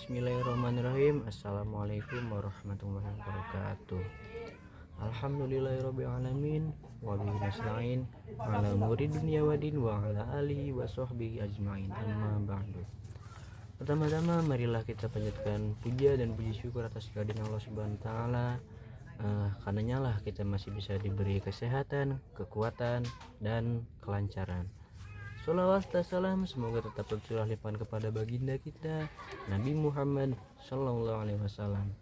Bismillahirrahmanirrahim. Assalamualaikum warahmatullahi wabarakatuh. Alhamdulillahirabbil alamin wa bihi nasta'in ala umuri dunya waddin wa ala alihi wa sahbihi ajmain. Amma ba'du. Pertama-tama marilah kita panjatkan puja dan puji syukur atas kehadiran Allah Subhanahu wa taala. Karenanya lah kita masih bisa diberi kesehatan, kekuatan dan kelancaran. Sholawat dan salam semoga tetap tercurah limpahan kepada baginda kita Nabi Muhammad Sallallahu Alaihi Wasallam.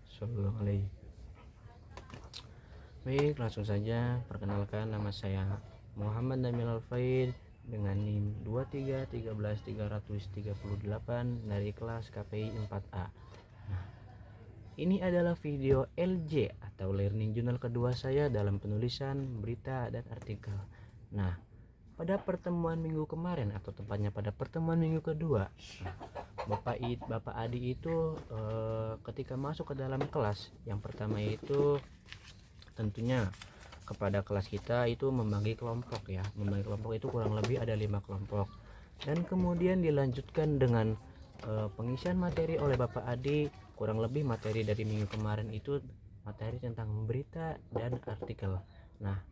Baik, langsung saja perkenalkan, nama saya Muhammad Namil Al-Faid dengan NIM 2313338 dari kelas KPI 4A. Nah, ini adalah video LJ atau Learning Journal kedua saya dalam penulisan berita dan artikel. Nah, pada pertemuan minggu kemarin atau tepatnya pada pertemuan minggu kedua, Bapak Adi itu ketika masuk ke dalam kelas, yang pertama itu tentunya kepada kelas kita itu membagi kelompok ya. Membagi kelompok itu kurang lebih ada 5 kelompok. Dan kemudian dilanjutkan dengan pengisian materi oleh Bapak Adi, kurang lebih materi dari minggu kemarin itu materi tentang berita dan artikel. Nah,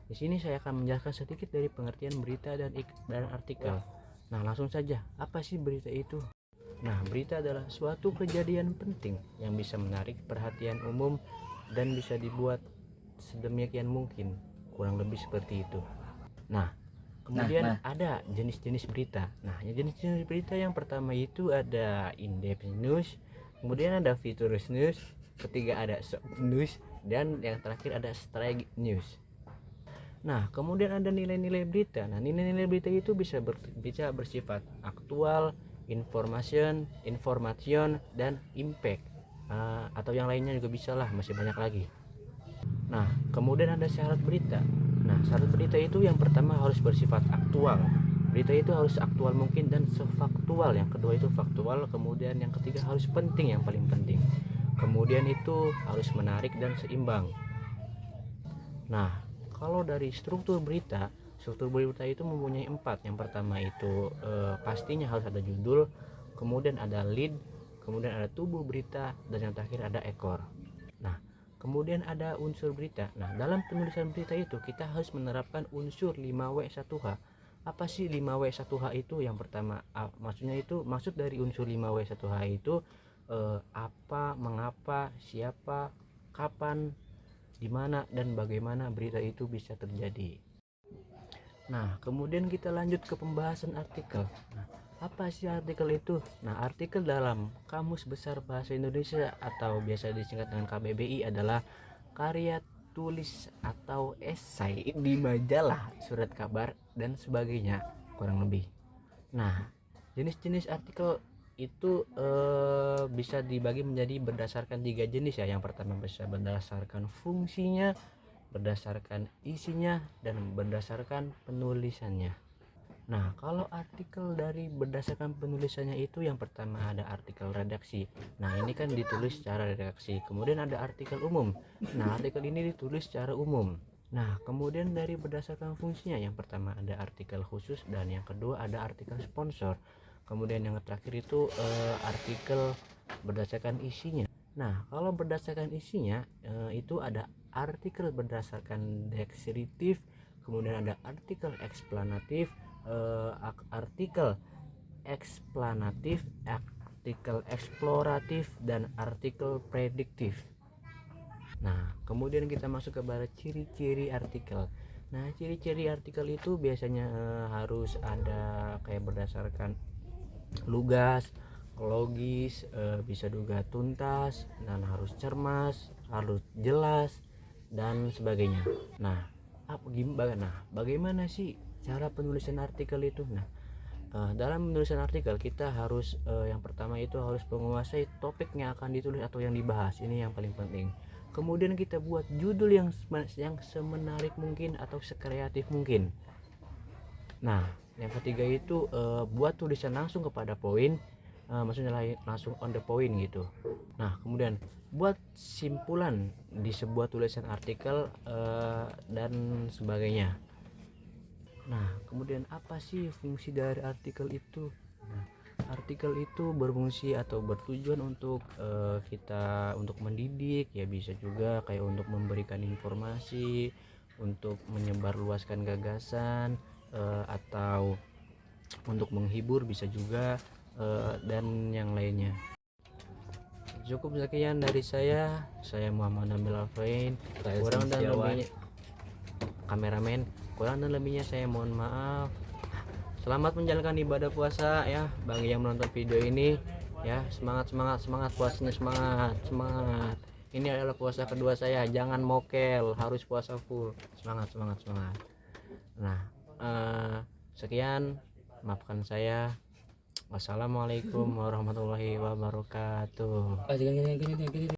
di sini saya akan menjelaskan sedikit dari pengertian berita dan artikel. Nah, langsung saja, apa sih berita itu? Nah, berita adalah suatu kejadian penting yang bisa menarik perhatian umum dan bisa dibuat sedemikian mungkin, kurang lebih seperti itu. Nah, kemudian ada jenis-jenis berita. Nah, jenis-jenis berita yang pertama itu ada in-depth news, kemudian ada features news, ketiga ada short news, dan yang terakhir ada straight news. Nah, kemudian ada nilai-nilai berita. Nah, nilai-nilai berita itu bisa bersifat aktual, information, dan impact. Atau yang lainnya juga bisa lah, masih banyak lagi. Nah, kemudian ada syarat berita. Nah, syarat berita itu yang pertama harus bersifat aktual. Berita itu harus aktual mungkin dan sefaktual. Yang kedua itu faktual. Kemudian yang ketiga harus penting, yang paling penting. Kemudian itu harus menarik dan seimbang. Nah, kalau dari struktur berita itu mempunyai 4. Yang pertama itu pastinya harus ada judul, kemudian ada lead, kemudian ada tubuh berita, dan yang terakhir ada ekor. Nah, kemudian ada unsur berita. Nah, dalam penulisan berita itu kita harus menerapkan unsur 5W1H. Apa sih 5W1H itu? Yang pertama, maksud dari unsur 5W1H itu apa, mengapa, siapa, kapan, di mana dan bagaimana berita itu bisa terjadi. Nah, kemudian kita lanjut ke pembahasan artikel. Nah, apa sih artikel itu? Nah, artikel dalam Kamus Besar Bahasa Indonesia atau biasa disingkat dengan KBBI adalah karya tulis atau esai di majalah, surat kabar, dan sebagainya, kurang lebih. Nah, jenis-jenis artikel itu bisa dibagi menjadi berdasarkan 3 jenis ya. Yang pertama bisa berdasarkan fungsinya, berdasarkan isinya, dan berdasarkan penulisannya. Nah, kalau artikel dari berdasarkan penulisannya itu yang pertama ada artikel redaksi. Nah, ini kan ditulis secara redaksi. Kemudian ada artikel umum. Nah, artikel ini ditulis secara umum. Nah, kemudian dari berdasarkan fungsinya, yang pertama ada artikel khusus dan yang kedua ada artikel sponsor. Kemudian yang terakhir itu artikel berdasarkan isinya. Nah, kalau berdasarkan isinya itu ada artikel berdasarkan deskriptif, kemudian ada artikel eksplanatif, artikel eksploratif, dan artikel prediktif. Nah, kemudian kita masuk kepada ciri-ciri artikel. Nah, ciri-ciri artikel itu biasanya harus ada kayak berdasarkan lugas, logis, bisa juga tuntas, dan harus cermas, harus jelas, dan sebagainya. Nah, bagaimana sih cara penulisan artikel itu? Nah, dalam penulisan artikel kita harus yang pertama itu harus menguasai topik yang akan ditulis atau yang dibahas. Ini yang paling penting. Kemudian kita buat judul yang semenarik mungkin atau sekreatif mungkin. Nah, yang ketiga itu buat tulisan langsung kepada poin, maksudnya langsung on the point gitu. Nah, kemudian buat simpulan di sebuah tulisan artikel dan sebagainya. Nah, kemudian apa sih fungsi dari artikel itu? Nah, artikel itu berfungsi atau bertujuan untuk kita untuk mendidik ya, bisa juga kayak untuk memberikan informasi, untuk menyebarluaskan gagasan, atau untuk menghibur bisa juga, dan yang lainnya. Cukup sekian dari saya Muhammad Nabil Alfain. Kurang dan lebihnya kameramen, kurang dan lebihnya saya mohon maaf. Selamat menjalankan ibadah puasa ya bagi yang menonton video ini ya. Semangat semangat semangat puasanya, semangat semangat. Ini adalah puasa kedua saya, jangan mokel, harus puasa full. Semangat semangat semangat. Nah, sekian, maafkan saya. Wassalamualaikum warahmatullahi wabarakatuh.